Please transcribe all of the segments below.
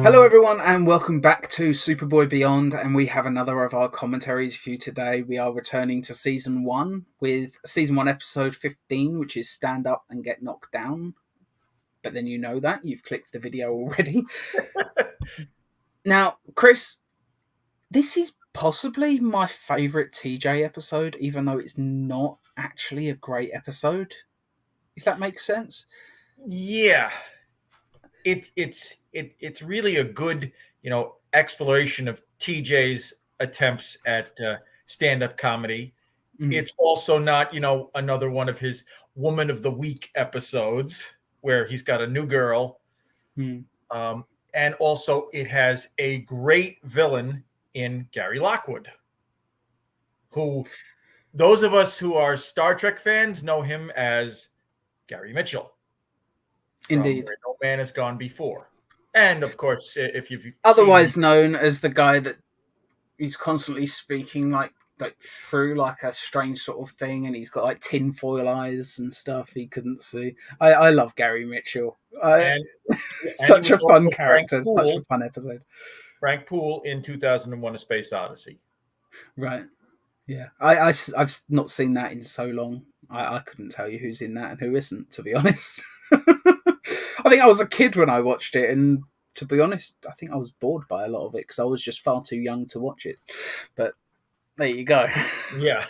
Hello everyone and welcome back to Superboy Beyond, and we have another of our commentaries for you today. We are returning to Season 1 with Season 1 Episode 15, which is Stand Up and Get Knocked Down. But then you know that, you've clicked the video already. Now, Chris, this is possibly my favourite TJ episode, even though it's not actually a great episode, if that makes sense. Yeah. It's really a good, exploration of TJ's attempts at stand-up comedy. It's also not, another one of his Woman of the Week episodes where he's got a new girl. And also it has a great villain in Gary Lockwood, who those of us who are Star Trek fans know him as Gary Mitchell. Indeed. Where No Man Has Gone Before. And of course, if you've otherwise known as the guy that he's constantly speaking like through like a strange sort of thing, and he's got like tinfoil eyes and stuff he couldn't see. I love Gary Mitchell. Such a fun character, such a fun episode. Frank Poole in 2001: A Space Odyssey. Right. Yeah. I've not seen that in so long. I couldn't tell you who's in that and who isn't, to be honest. I think I was a kid when I watched it, and to be honest, I think I was bored by a lot of it because I was just far too young to watch it. But there you go. Yeah,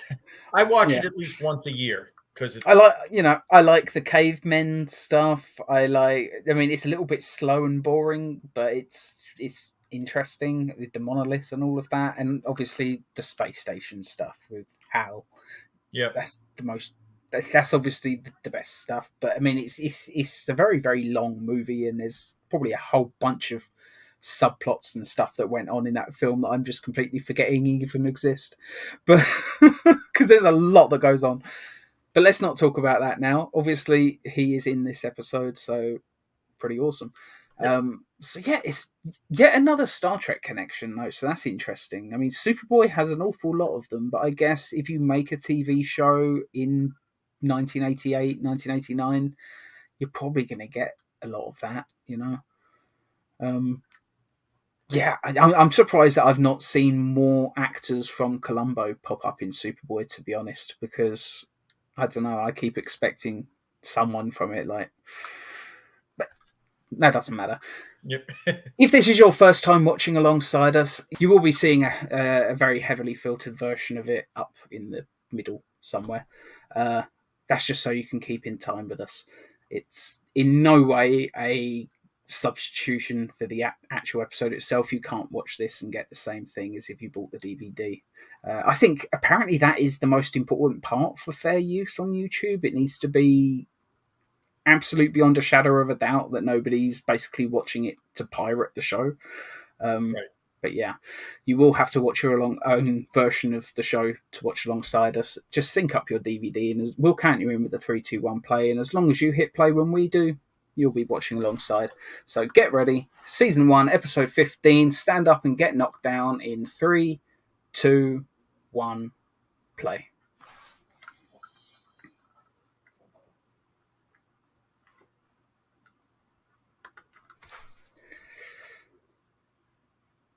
I watch it at least once a year because I like the cavemen stuff. I mean, it's a little bit slow and boring, but it's interesting with the monolith and all of that, and obviously the space station stuff with Hal. Yeah, that's obviously the best stuff. But I mean, it's a very, very long movie, and there's probably a whole bunch of subplots and stuff that went on in that film that I'm just completely forgetting even exist. But because there's a lot that goes on. But let's not talk about that now. Obviously, he is in this episode, so pretty awesome. Yeah. So yeah, it's yet another Star Trek connection, though. So that's interesting. I mean, Superboy has an awful lot of them, but I guess if you make a TV show in 1988, 1989, you're probably going to get a lot of that, Yeah, I'm surprised that I've not seen more actors from Columbo pop up in Superboy, to be honest, because I don't know, I keep expecting someone from it, but that doesn't matter. Yep. If this is your first time watching alongside us, you will be seeing a very heavily filtered version of it up in the middle somewhere. That's just so you can keep in time with us. It's in no way a substitution for the actual episode itself. You can't watch this and get the same thing as if you bought the DVD. I think apparently that is the most important part for fair use on YouTube. It needs to be absolute beyond a shadow of a doubt that nobody's basically watching it to pirate the show. Right. But yeah, you will have to watch your own version of the show to watch alongside us. Just sync up your DVD and we'll count you in with the 3, 2, 1 play. And as long as you hit play when we do, you'll be watching alongside. So get ready. Season 1, Episode 15, Stand Up and Get Knocked Down in 3, 2, 1, play.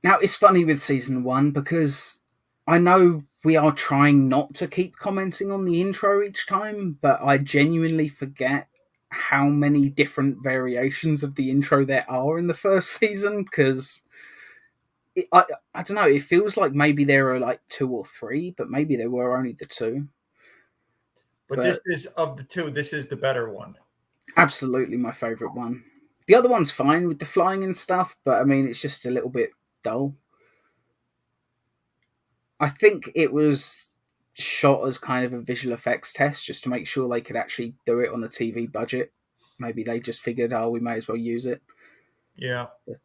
Now, it's funny with Season 1 because I know we are trying not to keep commenting on the intro each time, but I genuinely forget how many different variations of the intro there are in the first season, because I don't know, it feels like maybe there are like 2 or 3, but maybe there were only the 2. But this is, of the 2, this is the better one. Absolutely my favourite one. The other one's fine with the flying and stuff, but I mean, it's just a little bit dull. I think it was shot as kind of a visual effects test just to make sure they could actually do it on a TV budget. Maybe they just figured, we may as well use it. Yeah. But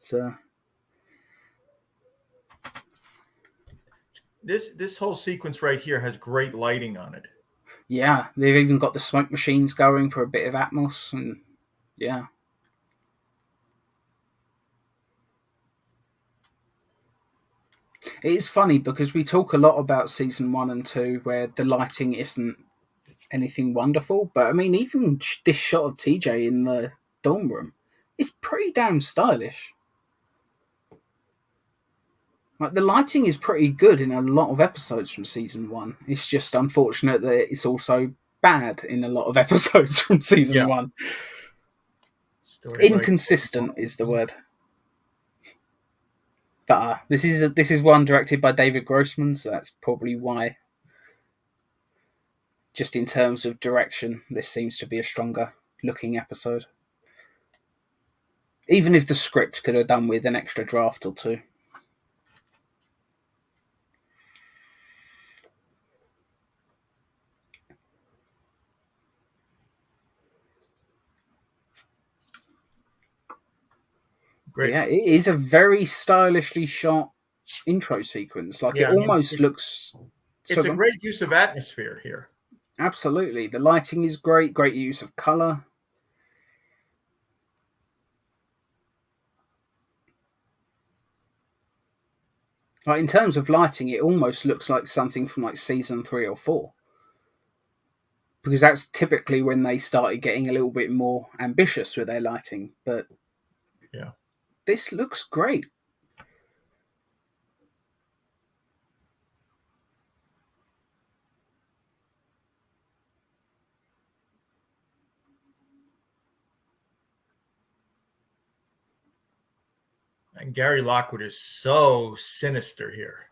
this whole sequence right here has great lighting on it. Yeah, they've even got the smoke machines going for a bit of atmos, and yeah. It is funny because we talk a lot about season 1 and 2 where the lighting isn't anything wonderful, but I mean, even this shot of TJ in the dorm room is pretty damn stylish. Like the lighting is pretty good in a lot of episodes from season 1. It's just unfortunate that it's also bad in a lot of episodes from season Yeah. 1. Story by Inconsistent is the word. But this is one directed by David Grossman, so that's probably why. Just in terms of direction, this seems to be a stronger looking episode. Even if the script could have done with an extra draft or two. Great. Yeah, it is a very stylishly shot intro sequence. Like it Yeah, I mean, almost looks. it's a So great use of atmosphere here. absolutely, the lighting is great. Great use of color. Like in terms of lighting, it almost looks like something from like season 3 or 4, because that's typically when they started getting a little bit more ambitious with their lighting. But Yeah. this looks great. And Gary Lockwood is so sinister here.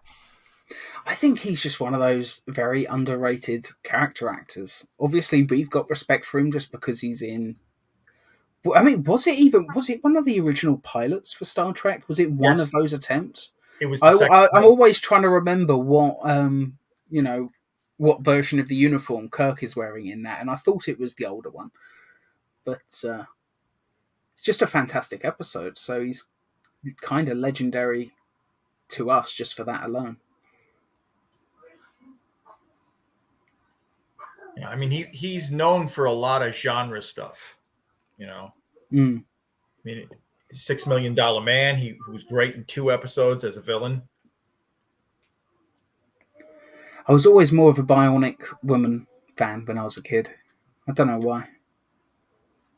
I think he's just one of those very underrated character actors. Obviously, we've got respect for him just because he's in. I mean, was it one of the original pilots for Star Trek? Was it one of Yes, those attempts? it was the second I'm pilot. always trying to remember what you know what version of the uniform Kirk is wearing in that, and I thought it was the older one. But it's just a fantastic episode. So he's kind of legendary to us just for that alone. Yeah, I mean, he's known for a lot of genre stuff. You know, Mm. I mean, $6 Million Man. He was great in 2 episodes as a villain. I was always more of a Bionic Woman fan when I was a kid. I don't know why.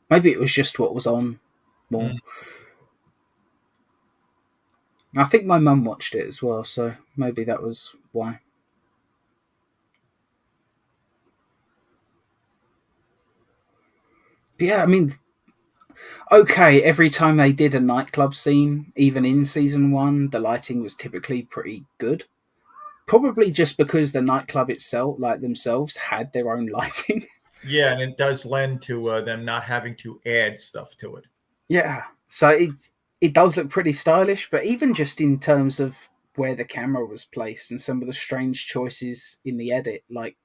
Maybe it was just what was on more. Mm. I think my mum watched it as well, so maybe that was why. But yeah, I mean, okay, every time they did a nightclub scene, even in season 1, the lighting was typically pretty good. Probably just because the nightclub itself, like themselves, had their own lighting. Yeah, and it does lend to them not having to add stuff to it. Yeah, so it does look pretty stylish, but even just in terms of where the camera was placed and some of the strange choices in the edit, like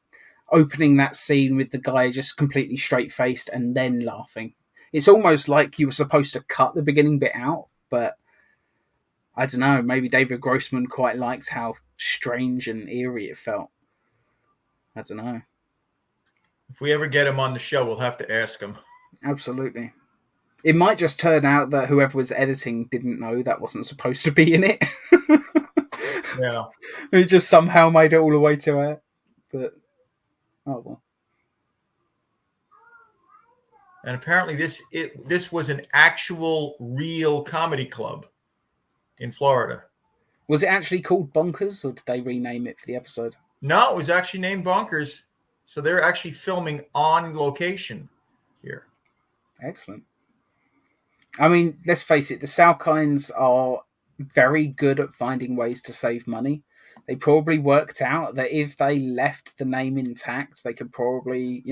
opening that scene with the guy just completely straight faced and then laughing. It's almost like you were supposed to cut the beginning bit out, but I don't know, maybe David Grossman quite liked how strange and eerie it felt. I don't know. If we ever get him on the show, we'll have to ask him. Absolutely. It might just turn out that whoever was editing didn't know that wasn't supposed to be in it. Yeah. It just somehow made it all the way to it. But, oh well. And apparently this was an actual real comedy club in Florida. Was it actually called Bonkers, or did they rename it for the episode? No, it was actually named Bonkers. So they're actually filming on location here. Excellent. I mean, let's face it, the Salkinds are very good at finding ways to save money. They probably worked out that if they left the name intact, they could probably,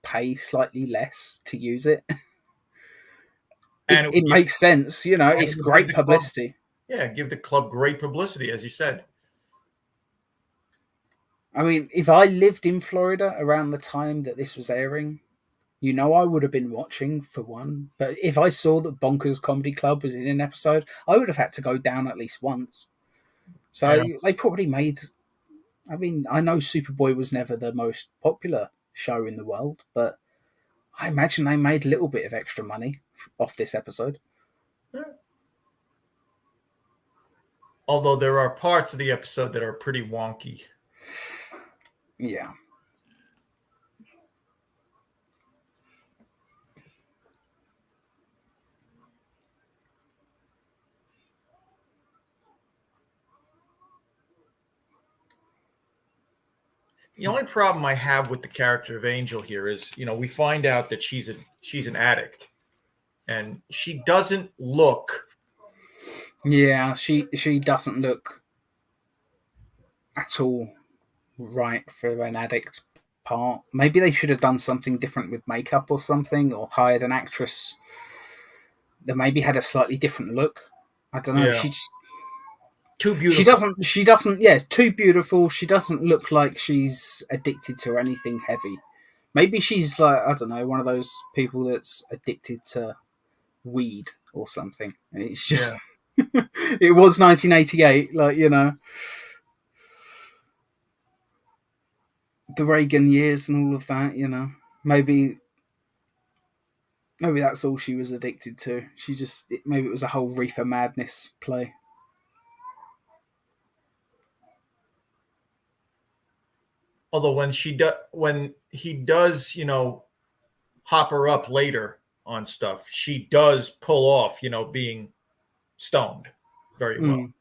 pay slightly less to use it. And It makes sense, it's it would give great the club, publicity. give the club great publicity, as you said. I mean, if I lived in Florida around the time that this was airing, I would have been watching for one. But if I saw that Bonkers Comedy Club was in an episode, I would have had to go down at least once. So Yeah. they probably made. I mean, I know Superboy was never the most popular show in the world, but I imagine they made a little bit of extra money off this episode. Yeah. Although there are parts of the episode that are pretty wonky. Yeah. The only problem I have with the character of Angel here is, we find out that she's an addict, and she doesn't look. Yeah, she doesn't look at all right for an addict part. Maybe they should have done something different with makeup or something, or hired an actress that maybe had a slightly different look. I don't know. Yeah, She just too she beautiful. doesn't she doesn't yeah, too beautiful. She doesn't look like she's addicted to anything heavy. Maybe she's like, I don't know, one of those people that's addicted to weed or something. It's just Yeah. it was 1988, like, the Reagan years and all of that. Maybe maybe that's all she was addicted to. Maybe it was a whole reefer madness play. Although when he does, hop her up later on stuff, she does pull off, being stoned very well. Mm.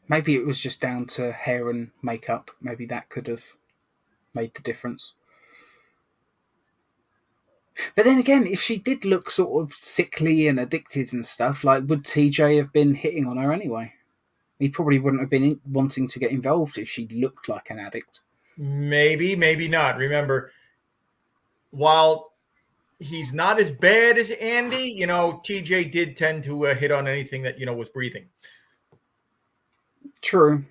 Maybe it was just down to hair and makeup. Maybe that could have made the difference. But then again, if she did look sort of sickly and addicted and stuff, like, would TJ have been hitting on her anyway? He probably wouldn't have been wanting to get involved if she looked like an addict. Maybe, maybe not. Remember, while he's not as bad as Andy, TJ did tend to hit on anything that, was breathing. True.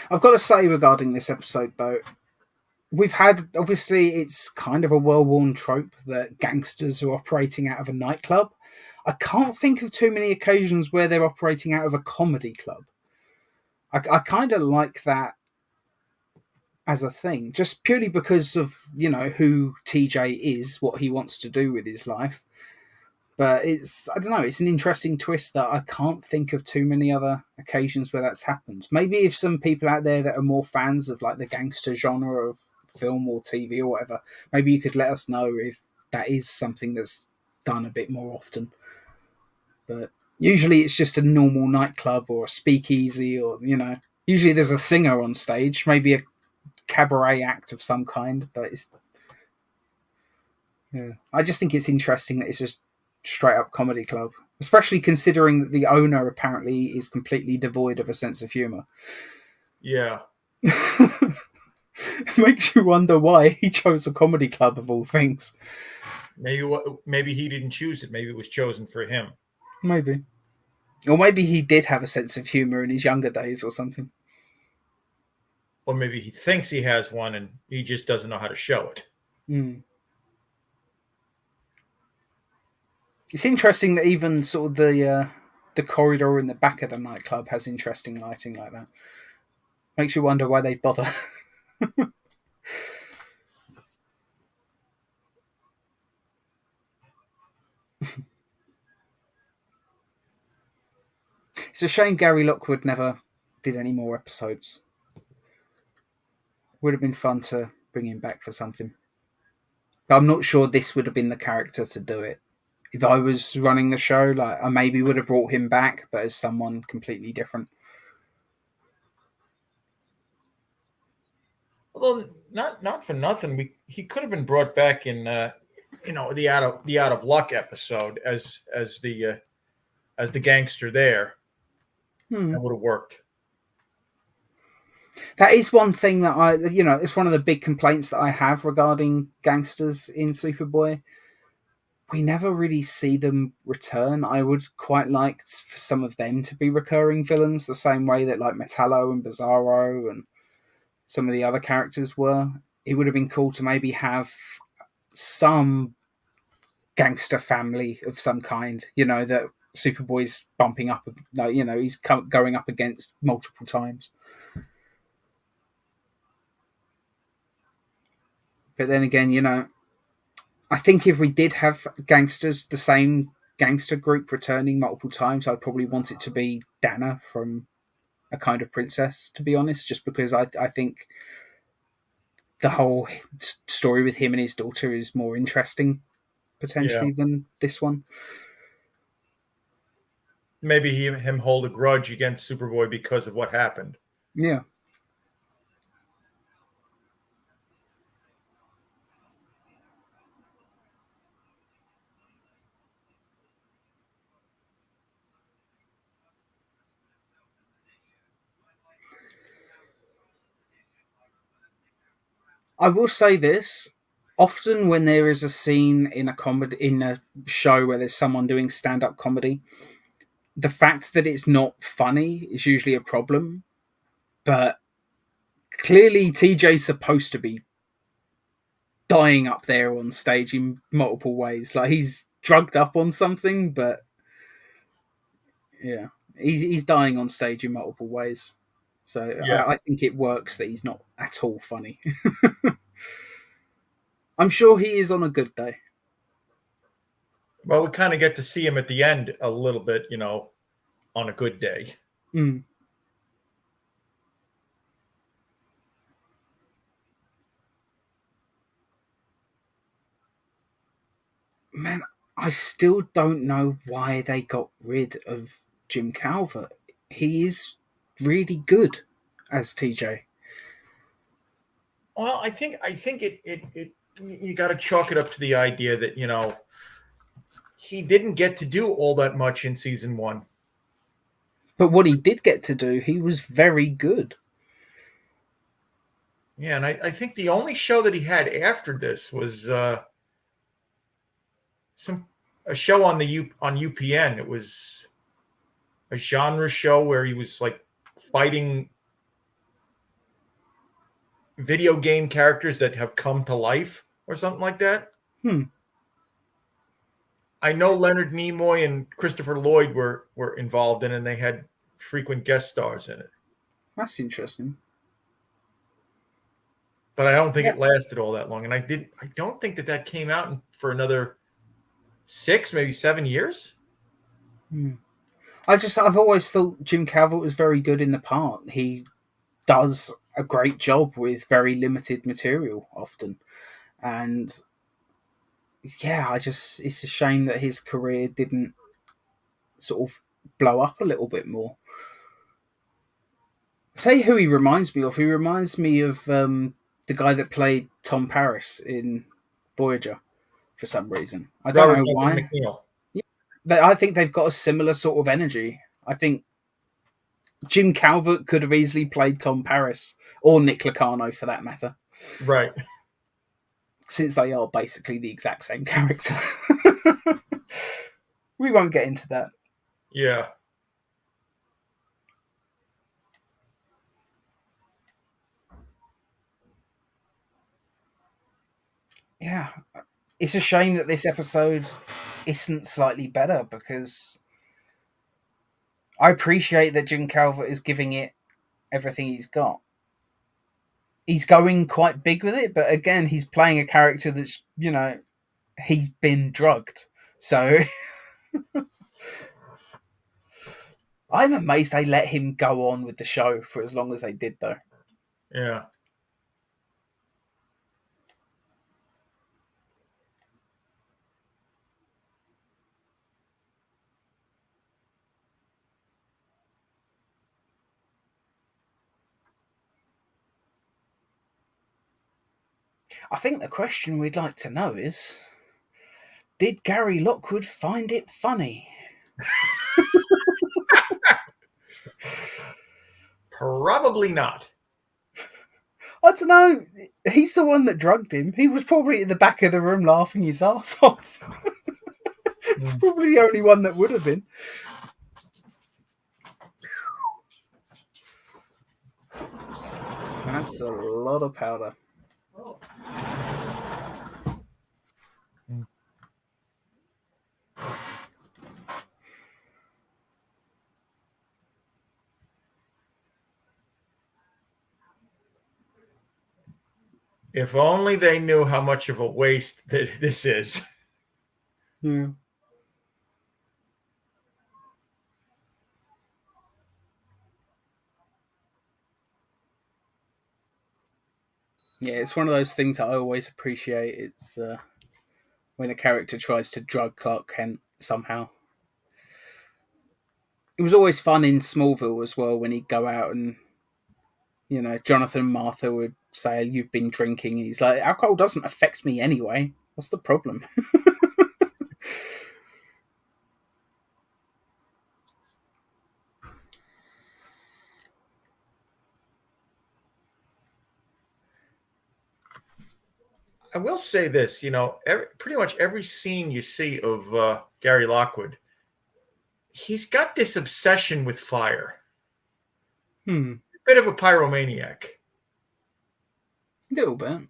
I've got to say regarding this episode, though, we've had, obviously, it's kind of a well-worn trope that gangsters are operating out of a nightclub. I can't think of too many occasions where they're operating out of a comedy club. I kind of like that as a thing, just purely because of, who TJ is, what he wants to do with his life. But I don't know, it's an interesting twist that I can't think of too many other occasions where that's happened. Maybe if some people out there that are more fans of like the gangster genre of film or TV or whatever, maybe you could let us know if that is something that's done a bit more often. But usually it's just a normal nightclub or a speakeasy, or, usually there's a singer on stage, maybe a cabaret act of some kind, but I just think it's interesting that it's just straight up comedy club, especially considering that the owner apparently is completely devoid of a sense of humor. Yeah. It makes you wonder why he chose a comedy club of all things. Maybe he didn't choose it. Maybe it was chosen for him. Maybe. Or maybe he did have a sense of humor in his younger days or something. Or maybe he thinks he has one and he just doesn't know how to show it. Mm. It's interesting that even sort of the corridor in the back of the nightclub has interesting lighting like that. Makes you wonder why they bother. It's a shame Gary Lockwood never did any more episodes. Would have been fun to bring him back for something. But I'm not sure this would have been the character to do it. If I was running the show, like, I maybe would have brought him back, but as someone completely different. Although not for nothing, he could have been brought back in the out of luck episode as the gangster there. That would have worked. That is one thing that it's one of the big complaints that I have regarding gangsters in Superboy. We never really see them return. I would quite like for some of them to be recurring villains, the same way that like Metallo and Bizarro and some of the other characters were. It would have been cool to maybe have some gangster family of some kind, that Superboy's bumping up, he's going up against multiple times. But then again, I think if we did have gangsters the same gangster group returning multiple times, I'd probably want it to be Dana from A Kind of Princess, to be honest, just because I think the whole story with him and his daughter is more interesting Yeah. potentially than this one. Maybe him hold a grudge against Superboy because of what happened. Yeah. I will say this. Often when there is a scene in a comedy in a show where there's someone doing stand-up comedy, the fact that it's not funny is usually a problem. But clearly TJ's supposed to be dying up there on stage in multiple ways. Like he's drugged up on something, but yeah, he's dying on stage in multiple ways. So Yeah. I think it works that he's not at all funny. I'm sure he is on a good day. Well, we kind of get to see him at the end a little bit, on a good day. Mm. Man, I still don't know why they got rid of Jim Calvert. He is really good as TJ. Well, I think it you got to chalk it up to the idea that he didn't get to do all that much in season 1. But what he did get to do, he was very good. Yeah, and I think the only show that he had after this was a show on on UPN. It was a genre show where he was like fighting video game characters that have come to life or something like that. Hmm, I know Leonard Nimoy and Christopher Lloyd were involved in it, and they had frequent guest stars in it. that's interesting. But I don't think Yeah. it lasted all that long. And I don't think that came out for another 6, maybe 7 years. Hmm. I've always thought Jim Calvert was very good in the part. He does a great job with very limited material often. And yeah, it's a shame that his career didn't sort of blow up a little bit more. Tell you who he reminds me of. He reminds me of the guy that played Tom Paris in Voyager for some reason. I don't Robert know Duncan why. McNeil. I think they've got a similar sort of energy. I think Jim Calvert could have easily played Tom Paris or Nick Locarno for that matter, Right. since they are basically the exact same character. We won't get into that. Yeah. Yeah, it's a shame that this episode isn't slightly better because I appreciate that Jim Calvert is giving it everything he's got. He's going quite big with it, but again, he's playing a character that's, he's been drugged. So I'm amazed they let him go on with the show for as long as they did, though. Yeah. I think the question we'd like to know is, did Gary Lockwood find it funny? Probably not. I don't know. He's the one that drugged him. He was probably at the back of the room laughing his ass off. Probably the only one that would have been. That's a lot of powder. If only they knew how much of a waste that this is. Yeah. Yeah, it's one of those things that I always appreciate. It's when a character tries to drug Clark Kent somehow. It was always fun in Smallville as well when he'd go out and, Jonathan and Martha would say, "You've been drinking." And he's like, "Alcohol doesn't affect me anyway. What's the problem?" I will say this, pretty much every scene you see of Gary Lockwood, he's got this obsession with fire. A Bit of a pyromaniac. little bit.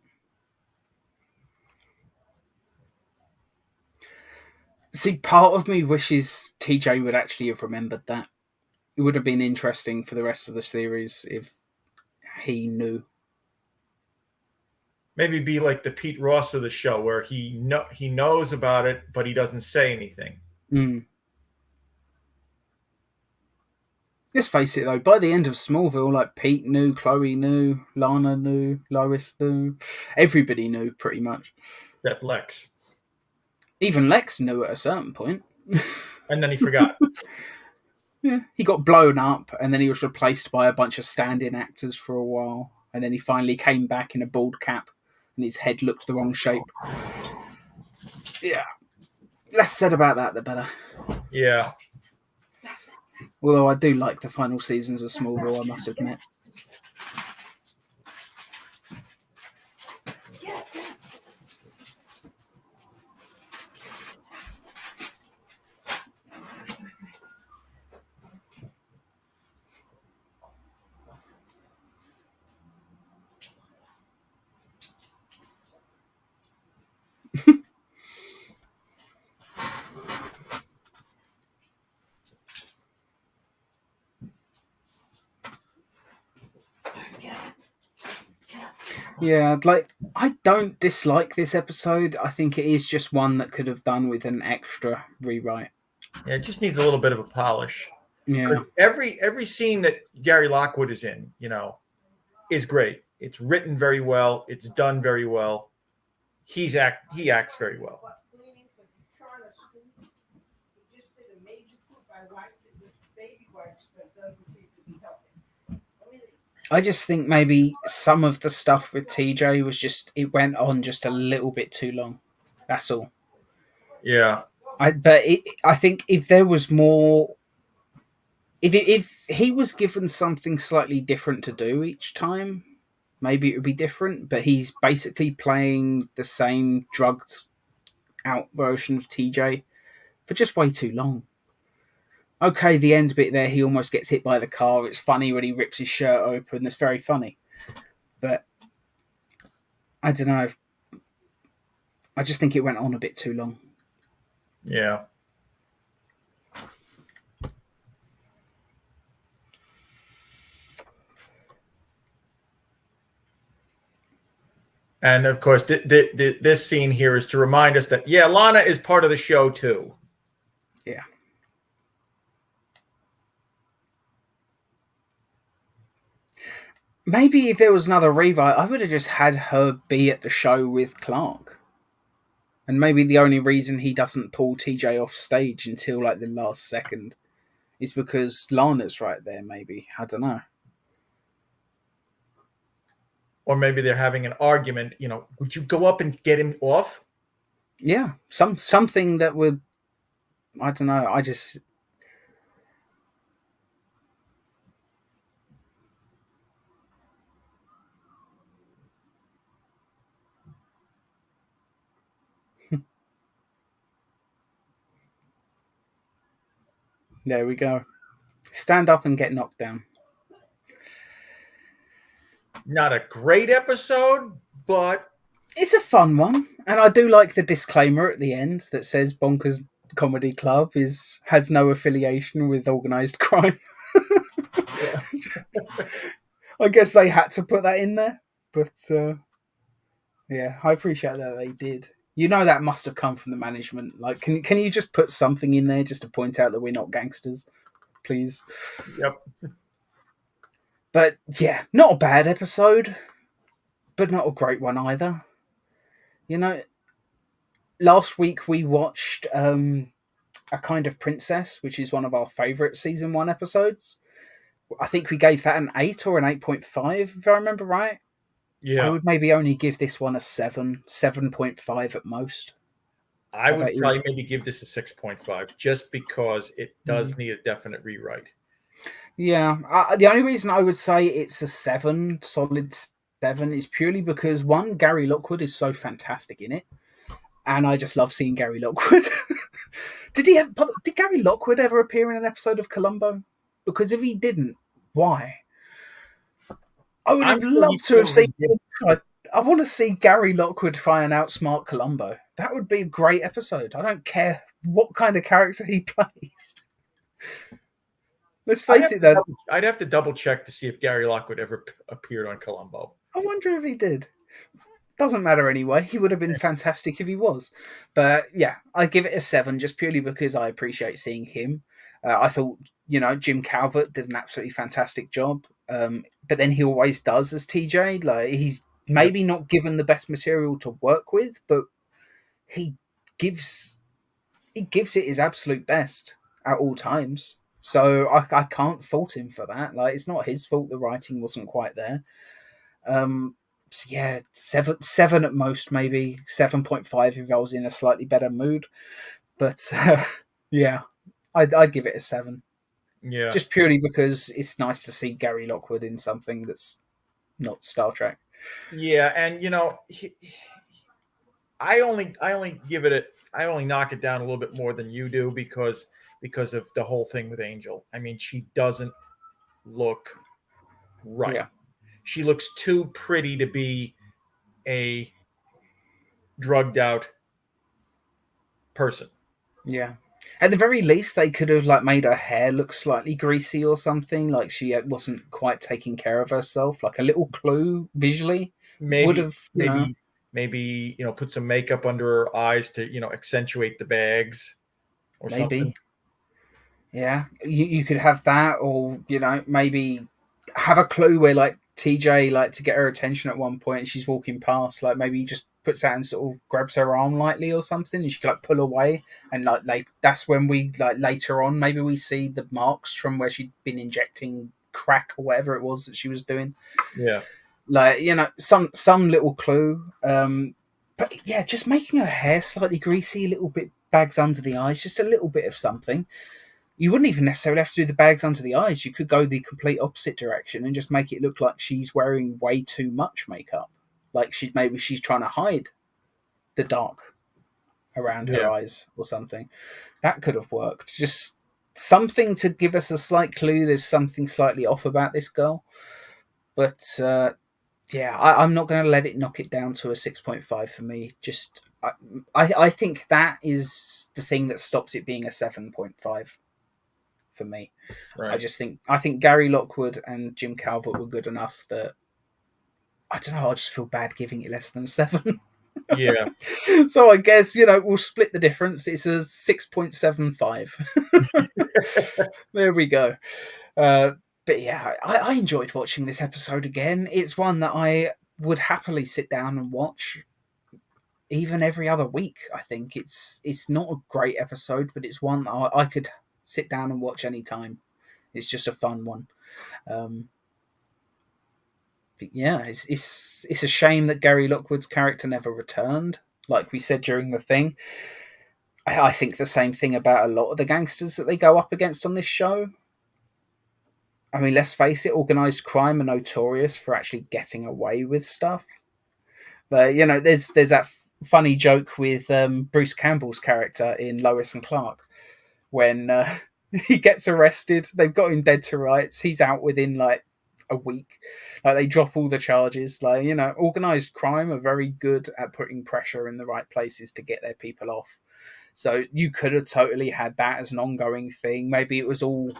See, part of me wishes TJ would actually have remembered that. It would have been interesting for the rest of the series if he knew. Maybe be like the Pete Ross of the show, where he knows about it, but he doesn't say anything. Let's face it, though, by the end of Smallville, like Pete knew, Chloe knew, Lana knew, Lois knew. Everybody knew, pretty much. Except Lex. Even Lex knew at a certain point. And then he forgot. Yeah, he got blown up, and then he was replaced by a bunch of stand-in actors for a while. And then he finally came back in a bald cap, and his head looked the wrong shape. Yeah. Less said about that, the better. Yeah. Although I do like the final seasons of Smallville, I must admit. Yeah, I don't dislike this episode. I think it is just one that could have done with an extra rewrite. Yeah, it just needs a little bit of a polish. Yeah. Because every scene that Gary Lockwood is in, is great. It's written very well. It's done very well. He acts very well. I just think maybe some of the stuff with TJ was it went on just a little bit too long. That's all. Yeah. I think if there was more, if he was given something slightly different to do each time, maybe it would be different. But he's basically playing the same drugged out version of TJ for just way too long. Okay, the end bit there, he almost gets hit by the car. It's funny when he rips his shirt open. It's very funny. But I don't know. I just think it went on a bit too long. Yeah. And of course, this scene here is to remind us that, Lana is part of the show too. Yeah. Maybe if there was another rewrite, I would have just had her be at the show with Clark. And maybe the only reason he doesn't pull TJ off stage until like the last second is because Lana's right there, maybe. I don't know. Or maybe they're having an argument, would you go up and get him off? Yeah, something that would, I don't know, I just... There we go. Stand up and get knocked down. Not a great episode, but it's a fun one. And I do like the disclaimer at the end that says Bonkers Comedy Club has no affiliation with organised crime. I guess they had to put that in there. But yeah, I appreciate that they did. That must have come from the management. Like, can you just put something in there just to point out that we're not gangsters, please? Yep. But yeah, not a bad episode. but not a great one either. You know, last week we watched A Kind of Princess, which is one of our favourite season one episodes. I think we gave that an 8 or an 8.5, if I remember right. I Yeah. would maybe only give this one a 7, 7.5 at most. I How would about you? probably maybe give this a 6.5 just because it Mm. does need a definite rewrite. Yeah, the only reason I would say it's a 7, solid 7, is purely because one, Gary Lockwood is so fantastic in it, and I just love seeing Gary Lockwood. Did Gary Lockwood ever appear in an episode of Columbo? Because if he didn't, why? I would I'm have sure he loved to have seen probably did. him try. I want to see Gary Lockwood try and outsmart Columbo. That would be a great episode. I don't care what kind of character he plays. Let's face it, though. I'd have to double check to see if Gary Lockwood ever appeared on Columbo. I wonder if he did. Doesn't matter anyway. He would have been fantastic if he was. But yeah, I give it a 7 just purely because I appreciate seeing him. I thought, Jim Calvert did an absolutely fantastic job. But then he always does as TJ. Like, he's Yeah. maybe not given the best material to work with, but he gives he gives it his absolute best at all times. So I can't fault him for that. Like, it's not his fault the writing wasn't quite there. So yeah, seven at most, maybe 7.5 if I was in a slightly better mood. But yeah, I'd give it a 7, Yeah. just purely because it's nice to see Gary Lockwood in something that's not Star Trek. Yeah, and I only knock it down a little bit more than you do because of the whole thing with Angel. I mean, she doesn't look right. Yeah, She looks too pretty to be a drugged out person. yeah. At the very least, they could have like made her hair look slightly greasy or something. Like she wasn't quite taking care of herself. Like a little clue visually would Maybe have, maybe put some makeup under her eyes to accentuate the bags or something. maybe. Yeah, you could have that, or maybe have a clue where like TJ, like, to get her attention at one point, she's walking past, like maybe he just puts out and sort of grabs her arm lightly or something, and she can like pull away, and like that's when we like later on maybe we see the marks from where she'd been injecting crack or whatever it was that she was doing. Yeah. Like some little clue. But yeah, just making her hair slightly greasy, a little bit bags under the eyes, just a little bit of something. You wouldn't even necessarily have to do the bags under the eyes. You could go the complete opposite direction and just make it look like she's wearing way too much makeup. Like maybe she's trying to hide the dark around her Yeah. eyes or something. That could have worked. Just something to give us a slight clue there's something slightly off about this girl. But yeah, I'm not going to let it knock it down to a 6.5 for me. Just I think that is the thing that stops it being a 7.5 for me. Right. I think Gary Lockwood and Jim Calvert were good enough that I don't know. I just feel bad giving it less than 7. Yeah. So I guess we'll split the difference. It's a 6.75. There we go. But yeah, I enjoyed watching this episode again. It's one that I would happily sit down and watch even every other week. I think it's not a great episode, but it's one I could sit down and watch anytime. It's just a fun one. Um, but yeah, it's a shame that Gary Lockwood's character never returned. Like we said during the thing, I think the same thing about a lot of the gangsters that they go up against on this show. I mean, let's face it, organized crime are notorious for actually getting away with stuff. But there's that funny joke with Bruce Campbell's character in Lois and Clark when he gets arrested. They've got him dead to rights. He's out within like a week. Like, they drop all the charges. Like, organized crime are very good at putting pressure in the right places to get their people off. So you could have totally had that as an ongoing thing. Maybe it was all.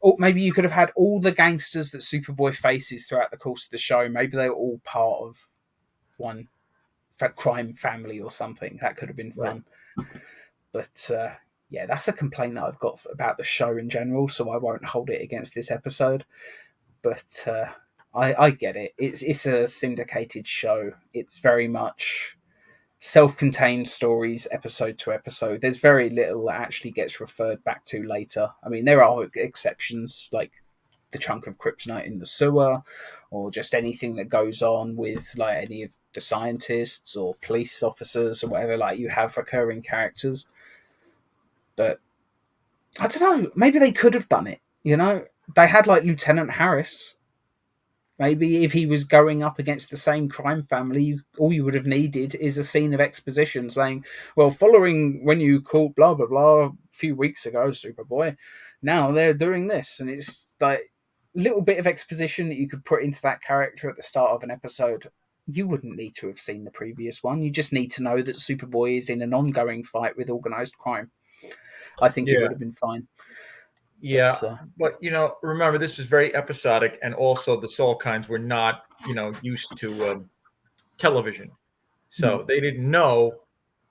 Or maybe you could have had all the gangsters that Superboy faces throughout the course of the show. Maybe they were all part of one crime family or something. That could have been Right. fun. But yeah, that's a complaint that I've got about the show in general, so I won't hold it against this episode. But I get it. It's a syndicated show. It's very much self-contained stories, episode to episode. There's very little that actually gets referred back to later. I mean, there are exceptions like the chunk of kryptonite in the sewer, or just anything that goes on with like any of the scientists or police officers or whatever. Like you have recurring characters, but I don't know. Maybe they could have done it. You know, they had like Lieutenant Harris. Maybe if he was going up against the same crime family, all you would have needed is a scene of exposition saying, well, following when you caught blah, blah, blah a few weeks ago, Superboy, now they're doing this. And it's like a little bit of exposition that you could put into that character at the start of an episode. You wouldn't need to have seen the previous one. You just need to know that Superboy is in an ongoing fight with organized crime. I think it Yeah. would have been fine. Yeah, But, but remember this was very episodic, and also the Salkinds were not, used to television, so they didn't know.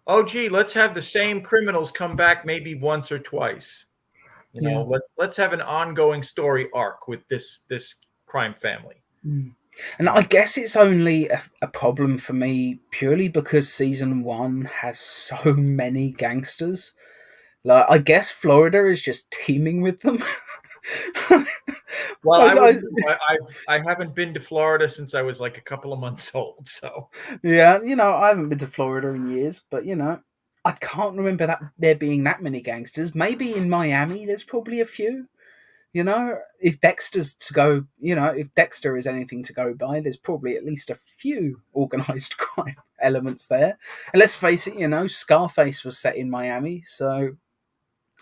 Oh, gee, let's have the same criminals come back maybe once or twice. yeah. Let's have an ongoing story arc with this crime family. And I guess it's only a problem for me purely because season one has so many gangsters. Like, I guess Florida is just teeming with them. Well, I, I, I haven't been to Florida since I was like a couple of months old, so yeah, I haven't been to Florida in years, but I can't remember that there being that many gangsters. Maybe in Miami, there's probably a few. If Dexter's to go, if Dexter is anything to go by, there's probably at least a few organized crime elements there. And let's face it, Scarface was set in Miami, so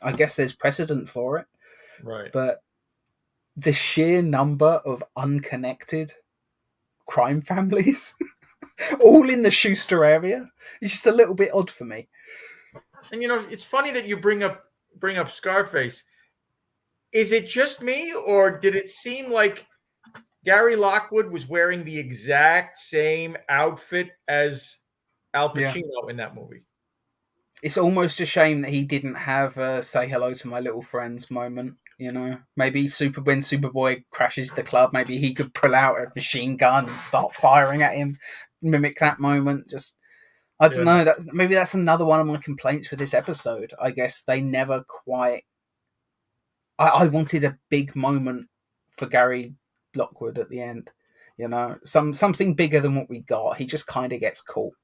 I guess there's precedent for it. right. But the sheer number of unconnected crime families, all in the Schuster area, is just a little bit odd for me. And it's funny that you bring up Scarface. Is it just me, or did it seem like Gary Lockwood was wearing the exact same outfit as Al Pacino in that movie? It's almost a shame that he didn't have a "say hello to my little friends" moment. Maybe when Superboy crashes the club, maybe he could pull out a machine gun and start firing at him, mimic that moment. Just I don't know. Maybe that's another one of my complaints with this episode. I guess they never quite. I wanted a big moment for Gary Lockwood at the end. Something bigger than what we got. He just kind of gets caught.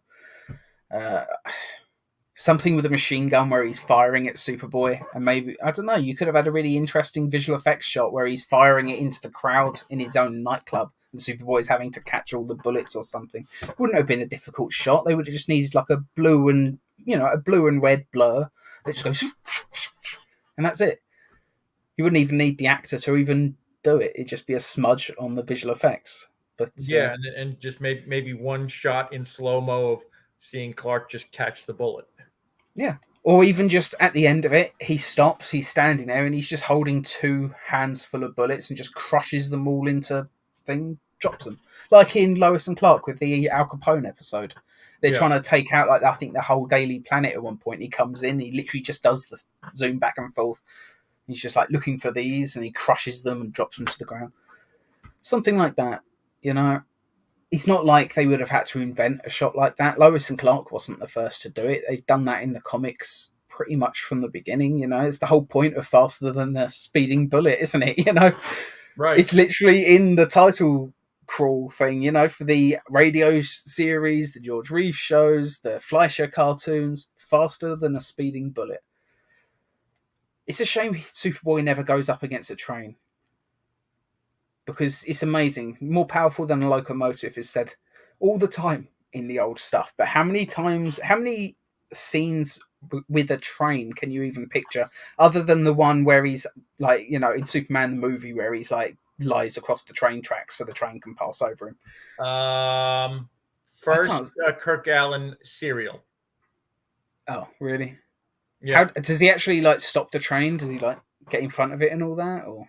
Something with a machine gun where he's firing at Superboy, and maybe I don't know. You could have had a really interesting visual effects shot where he's firing it into the crowd in his own nightclub, and Superboy's having to catch all the bullets or something. Wouldn't have been a difficult shot. They would have just needed like a blue and red blur that just goes, and that's it. You wouldn't even need the actor to even do it. It'd just be a smudge on the visual effects. But yeah, and just maybe one shot in slow mo of seeing Clark just catch the bullet. Yeah. Or even just at the end of it, he stops, he's standing there, and he's just holding two hands full of bullets and just crushes them all into drops them. Like in Lois and Clark with the Al Capone episode. They're trying to take out, I think, the whole Daily Planet at one point. He comes in, he literally just does the zoom back and forth. He's just like looking for these, and he crushes them and drops them to the ground. Something like that, It's not like they would have had to invent a shot like that. Lois and Clark wasn't the first to do it. They've done that in the comics pretty much from the beginning. It's the whole point of Faster Than the Speeding Bullet, isn't it? Right. It's literally in the title crawl thing, for the radio series, the George Reeves shows, the Fleischer cartoons, Faster Than a Speeding Bullet. It's a shame Superboy never goes up against a train, because it's amazing. More powerful than a locomotive is said all the time in the old stuff. But how many scenes with a train can you even picture, other than the one where he's like, in Superman the movie, where he's like lies across the train tracks so the train can pass over him? First, Kirk Allen serial. Oh, really? Yeah. Does he actually like stop the train? Does he like get in front of it and all that, or?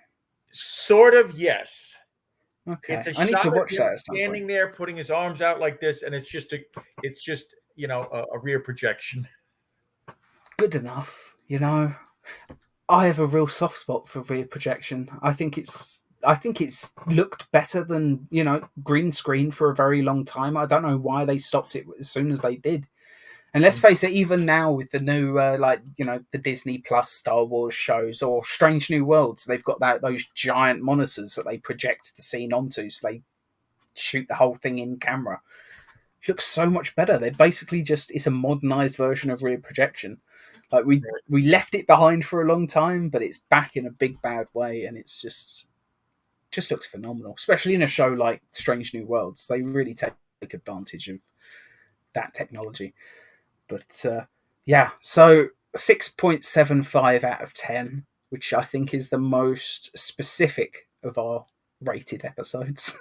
Sort of, yes. Okay, it's a I need shot to watch of that. him standing there, putting his arms out like this, and it's just a rear projection. Good enough, I have a real soft spot for rear projection. I think it's I think it's looked better than, green screen for a very long time. I don't know why they stopped it as soon as they did. And let's face it, even now with the new, the Disney Plus Star Wars shows or Strange New Worlds, they've got those giant monitors that they project the scene onto, so they shoot the whole thing in camera. It looks so much better. They're basically it's a modernized version of rear projection. Like we left it behind for a long time, but it's back in a big bad way, and it's just looks phenomenal, especially in a show like Strange New Worlds. They really take advantage of that technology. But yeah, so 6.75 out of 10, which I think is the most specific of our rated episodes.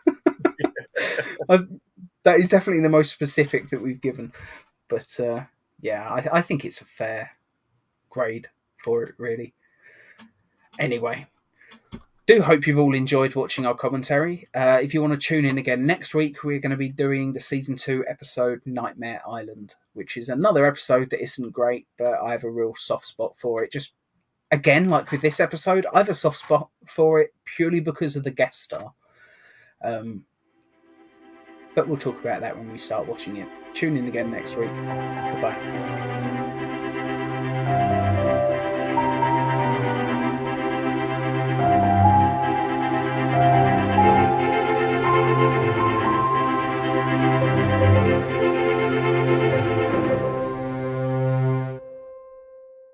That is definitely the most specific that we've given. But yeah, I think it's a fair grade for it, really. Anyway, do hope you've all enjoyed watching our commentary. If you want to tune in again next week, we're going to be doing the season 2 episode Nightmare Island, which is another episode that isn't great, but I have a real soft spot for it. Just again, like with this episode, I have a soft spot for it purely because of the guest star. But we'll talk about that when we start watching it. Tune in again next week. Goodbye.